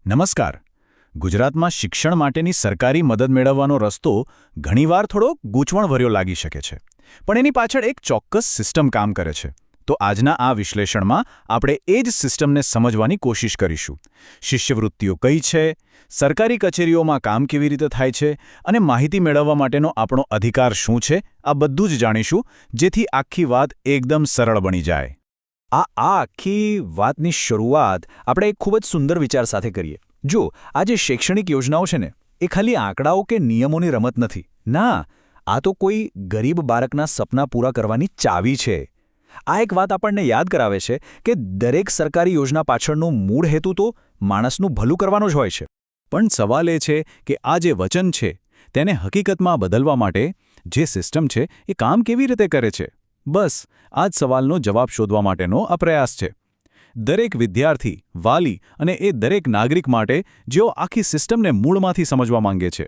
નમસ્કાર. ગુજરાતમાં શિક્ષણ માટેની સરકારી મદદ મેળવવાનો રસ્તો ઘણીવાર થોડો ગૂંચવણભર્યો લાગી શકે છે, પણ એની પાછળ એક ચોક્કસ સિસ્ટમ કામ કરે છે. તો આજના આ વિશ્લેષણમાં આપણે એ જ સિસ્ટમને સમજવાની કોશિશ કરીશું. શિષ્યવૃત્તિઓ કઈ છે, સરકારી કચેરીઓમાં કામ કેવી રીતે થાય છે અને માહિતી મેળવવા માટેનો આપણો અધિકાર શું છે, આ બધું જ જાણીશું, જેથી આખી વાત એકદમ સરળ બની જાય. આ આખી વાતની શરૂઆત આપણે એક ખૂબ જ સુંદર વિચાર સાથે કરીએ. જો આ જે શૈક્ષણિક યોજનાઓ છે ને, એ ખાલી આંકડાઓ કે નિયમોની રમત નથી. ના, આ તો કોઈ ગરીબ બાળકના સપના પૂરા કરવાની ચાવી છે. આ એક વાત આપણને યાદ કરાવે છે કે દરેક સરકારી યોજના પાછળનું મૂળ હેતુ તો માણસનું ભલું કરવાનો જ હોય છે. પણ સવાલ એ છે કે આ જે વચન છે તેને હકીકતમાં બદલવા માટે જે સિસ્ટમ છે એ કામ કેવી રીતે કરે છે? બસ આ જ સવાલનો જવાબ શોધવા માટેનો આ પ્રયાસ છે. દરેક વિદ્યાર્થી, વાલી અને એ દરેક નાગરિક માટે જેઓ આખી સિસ્ટમને મૂળમાંથી સમજવા માંગે છે.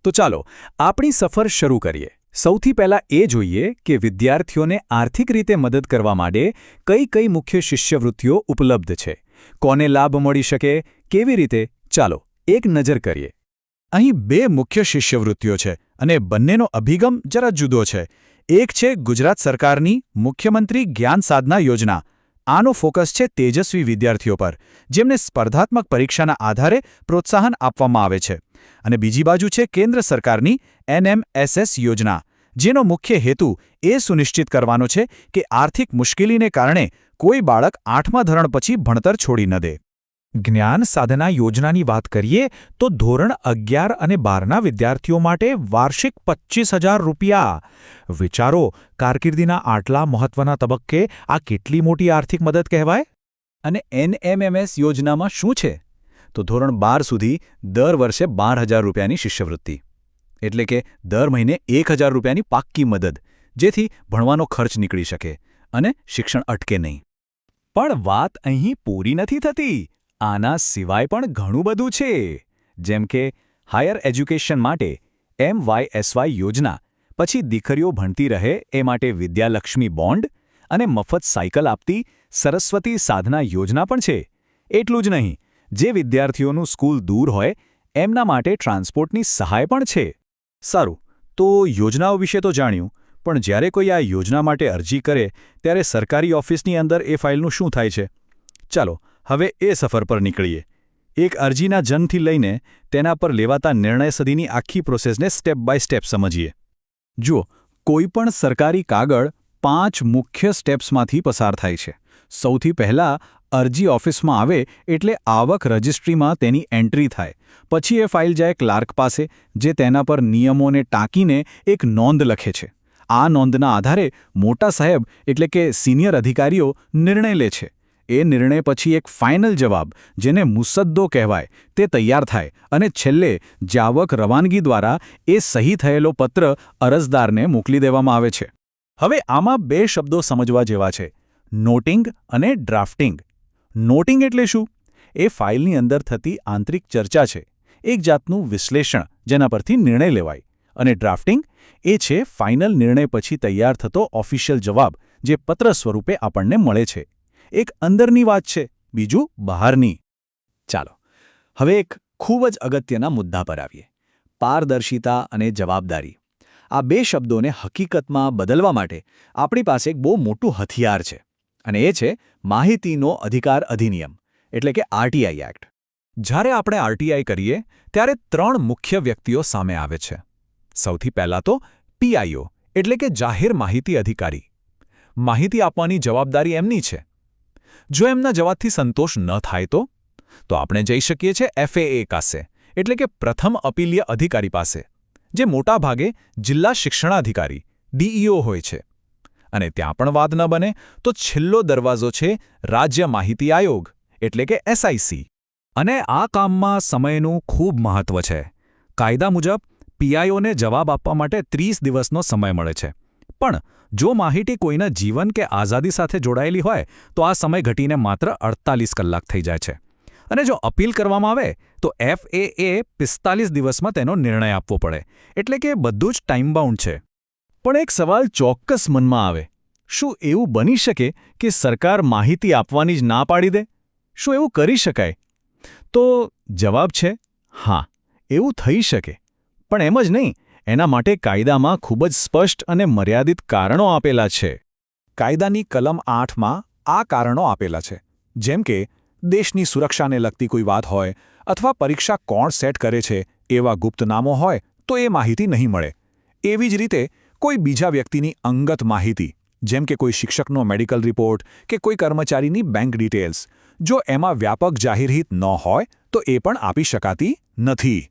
તો ચાલો આપણી સફર શરૂ કરીએ. સૌથી પહેલાં એ જોઈએ કે વિદ્યાર્થીઓને આર્થિક રીતે મદદ કરવા માટે કઈ કઈ મુખ્ય શિષ્યવૃત્તિઓ ઉપલબ્ધ છે, કોને લાભ મળી શકે, કેવી રીતે, ચાલો એક નજર કરીએ. અહીં બે મુખ્ય શિષ્યવૃત્તિઓ છે અને બંનેનો અભિગમ જરા જુદો છે. એક છે ગુજરાત સરકારની મુખ્યમંત્રી જ્ઞાન સાધના યોજના. આનો ફોકસ છે તેજસ્વી વિદ્યાર્થીઓ પર, જેમને સ્પર્ધાત્મક પરીક્ષાના આધારે પ્રોત્સાહન આપવામાં આવે છે. અને બીજી બાજુ છે કેન્દ્ર સરકારની NMSS યોજના, જેનો મુખ્ય હેતુ એ સુનિશ્ચિત કરવાનો છે કે આર્થિક મુશ્કેલીને કારણે કોઈ બાળક 8મા ધોરણ પછી ભણતર છોડી ન દે. જ્ઞાન સાધના યોજનાની વાત કરીએ તો ધોરણ 11 અને 12ના વિદ્યાર્થીઓ માટે વાર્ષિક 25,000 રૂપિયા. વિચારો, કારકિર્દીના આટલા મહત્વના તબક્કે આ કેટલી મોટી આર્થિક મદદ કહેવાય? અને NMMS યોજનામાં શું છે? તો ધોરણ 12 સુધી દર વર્ષે 12,000 રૂપિયાની શિષ્યવૃત્તિ, એટલે કે દર મહિને 1,000 રૂપિયાની પાક્કી મદદ, જેથી ભણવાનો ખર્ચ નીકળી શકે અને શિક્ષણ અટકે નહીં. પણ વાત અહીં પૂરી નથી થતી. આના સિવાય પણ ઘણું બધું છે, જેમ કે હાયર એજ્યુકેશન માટે MYSY યોજના, પછી દીકરીઓ ભણતી રહે એ માટે વિદ્યાલક્ષ્મી બોન્ડ અને મફત સાયકલ આપતી સરસ્વતી સાધના યોજના પણ છે. એટલું જ નહીં, જે વિદ્યાર્થીઓનું સ્કૂલ દૂર હોય એમના માટે ટ્રાન્સપોર્ટની સહાય પણ છે. સારું, તો યોજનાઓ વિશે તો જાણ્યું, પણ જ્યારે કોઈ આ યોજના માટે અરજી કરે ત્યારે સરકારી ઓફિસની અંદર એ ફાઇલનું શું થાય છે? ચાલો હવે એ સફર પર નીકળીએ. એક અરજીના જન્મથી લઈને તેના પર લેવાતા નિર્ણય સુધીની આખી પ્રોસેસને સ્ટેપ બાય સ્ટેપ સમજીએ. જુઓ, કોઈપણ સરકારી કાગળ 5 મુખ્ય સ્ટેપ્સમાંથી પસાર થાય છે. સૌથી પહેલાં અરજી ઓફિસમાં આવે એટલે આવક રજિસ્ટ્રીમાં તેની એન્ટ્રી થાય. પછી એ ફાઇલ જાય ક્લાર્ક પાસે, જે તેના પર નિયમોને ટાંકીને એક નોંધ લખે છે. આ નોંધના આધારે મોટા સાહેબ એટલે કે સિનિયર અધિકારીઓ નિર્ણય લે છે. એ નિર્ણય પછી એક ફાઇનલ જવાબ, જેને મુસદ્દો કહેવાય, તે તૈયાર થાય અને છેલ્લે જાવક રવાનગી દ્વારા એ સહી થયેલો પત્ર અરજદારને મોકલી દેવામાં આવે છે. હવે આમાં બે શબ્દો સમજવા જેવા છે: નોટિંગ અને ડ્રાફ્ટિંગ. નોટિંગ એટલે શું? એ ફાઇલની અંદર થતી આંતરિક ચર્ચા છે, એક જાતનું વિશ્લેષણ જેના પરથી નિર્ણય લેવાય. અને ડ્રાફ્ટિંગ એ છે ફાઇનલ નિર્ણય પછી તૈયાર થતો ઓફિશિયલ જવાબ, જે પત્ર સ્વરૂપે આપણને મળે છે. એક અંદરની વાત છે, બીજું બહારની. ચાલો હવે એક ખૂબ જ અગત્યના મુદ્દા પર આવીએ: પારદર્શિતા અને જવાબદારી. આ બે શબ્દોને હકીકતમાં બદલવા માટે આપણી પાસે એક બહુ મોટું હથિયાર છે, અને એ છે માહિતીનો અધિકાર અધિનિયમ, એટલે કે RTI એક્ટ. જ્યારે આપણે RTI કરીએ ત્યારે 3 મુખ્ય વ્યક્તિઓ સામે આવે છે. સૌથી પહેલાં તો PIO, એટલે કે જાહેર માહિતી અધિકારી. માહિતી આપવાની જવાબદારી એમની છે. જો એમના જવાબથી સંતોષ ન થાય તો આપણે જઈ શકીએ છીએ FAA પાસે, એટલે કે પ્રથમ અપીલીય અધિકારી પાસે, જે મોટા ભાગે જિલ્લા શિક્ષણાધિકારી DEO હોય છે. અને ત્યાં પણ વાત ન બને તો છેલ્લો દરવાજો છે રાજ્ય માહિતી આયોગ, એટલે કે SIC. અને આ કામમાં સમયનું ખૂબ મહત્વ છે. કાયદા મુજબ PIOને જવાબ આપવા માટે 30 દિવસનો સમય મળે છે. પણ જો માહિતી કોઈના જીવન કે આઝાદી સાથે જોડાયેલી હોય તો આ સમય ઘટીને માત્ર 48 કલાક થઈ જાય છે. અને જો અપીલ કરવામાં આવે તો FAA 45 દિવસમાં તેનો નિર્ણય આપવો પડે. એટલે કે બધું જ ટાઈમ બાઉન્ડ છે. પણ એક સવાલ ચોક્કસ મનમાં આવે: શું એવું બની શકે કે સરકાર માહિતી આપવાની જ ના પાડી દે? શું એવું કરી શકાય? તો જવાબ છે હા, એવું થઈ શકે. પણ એમ જ નહીં, એના માટે કાયદામાં ખૂબ જ સ્પષ્ટ અને મર્યાદિત કારણો આપેલા છે. કાયદાની કલમ 8માં આ કારણો આપેલા છે. જેમ કે દેશની સુરક્ષાને લગતી કોઈ વાત હોય અથવા પરીક્ષા કોણ સેટ કરે છે એવા ગુપ્ત નામો હોય તો એ માહિતી નહીં મળે. એવી જ રીતે કોઈ બીજા વ્યક્તિની અંગત માહિતી, જેમ કે કોઈ શિક્ષકનો મેડિકલ રિપોર્ટ કે કોઈ કર્મચારીની બેંક ડિટેલ્સ, જો એમાં વ્યાપક જાહેરહિત ન હોય તો એ પણ આપી શકાતી નથી.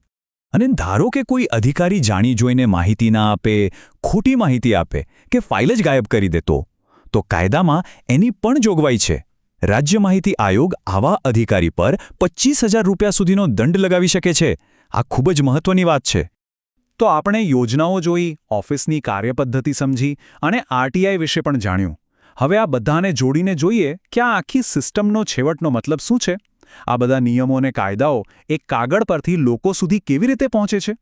અને ધારો કે કોઈ અધિકારી જાણી જોઈને માહિતી ના આપે, ખોટી માહિતી આપે કે ફાઇલ જ ગાયબ કરી દે તો કાયદામાં એની પણ જોગવાઈ છે. રાજ્ય માહિતી આયોગ આવા અધિકારી પર 25,000 રૂપિયા સુધીનો દંડ લગાવી શકે છે. આ ખૂબ જ મહત્વની વાત છે. તો આપણે યોજનાઓ જોઈ, ઓફિસની કાર્યપદ્ધતિ સમજી અને આરટીઆઈ વિશે પણ જાણ્યું. હવે આ બધાને જોડીને જોઈએ કે આ આખી સિસ્ટમનો છેવટનો મતલબ શું છે. આ બધા નિયમો અને કાયદાઓ એક કાગળ પરથી લોકો સુધી કેવી રીતે પહોંચે છે?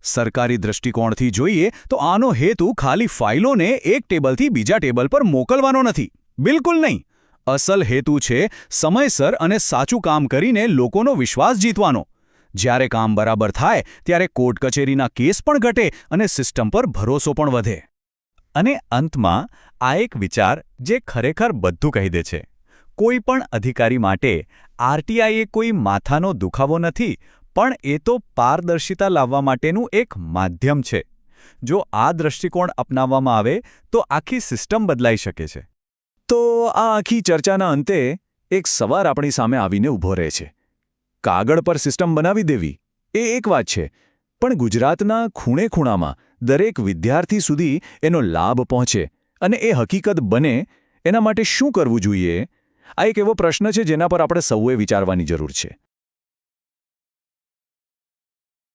સરકારી દૃષ્ટિકોણથી જોઈએ તો આનો હેતુ ખાલી ફાઇલોને એક ટેબલથી બીજા ટેબલ પર મોકલવાનો નથી. બિલકુલ નહીં. અસલ હેતુ છે સમયસર અને સાચું કામ કરીને લોકોનો વિશ્વાસ જીતવાનો. જ્યારે કામ બરાબર થાય ત્યારે કોર્ટ કચેરીના કેસ પણ ઘટે અને સિસ્ટમ પર ભરોસો પણ વધે. અને અંતમાં આ એક વિચાર જે ખરેખર બધું કહી દે છે. કોઈ પણ અધિકારી માટે આરટીઆઈ એ કોઈ માથાનો દુખાવો નથી, પણ એ તો પારદર્શિતા લાવવા માટેનું એક માધ્યમ છે. જો આ દૃષ્ટિકોણ અપનાવવામાં આવે તો આખી સિસ્ટમ બદલાઈ શકે છે. તો આ આખી ચર્ચાના અંતે એક સવાલ આપણી સામે આવીને ઊભો રહે છે. કાગળ પર સિસ્ટમ બનાવી દેવી એ એક વાત છે, પણ ગુજરાતના ખૂણે-ખૂણામાં દરેક વિદ્યાર્થી સુધી એનો લાભ પહોંચે અને એ હકીકત બને એના માટે શું કરવું જોઈએ? આ એક એવો પ્રશ્ન છે જેના પર આપણે સૌએ વિચારવાની જરૂર છે.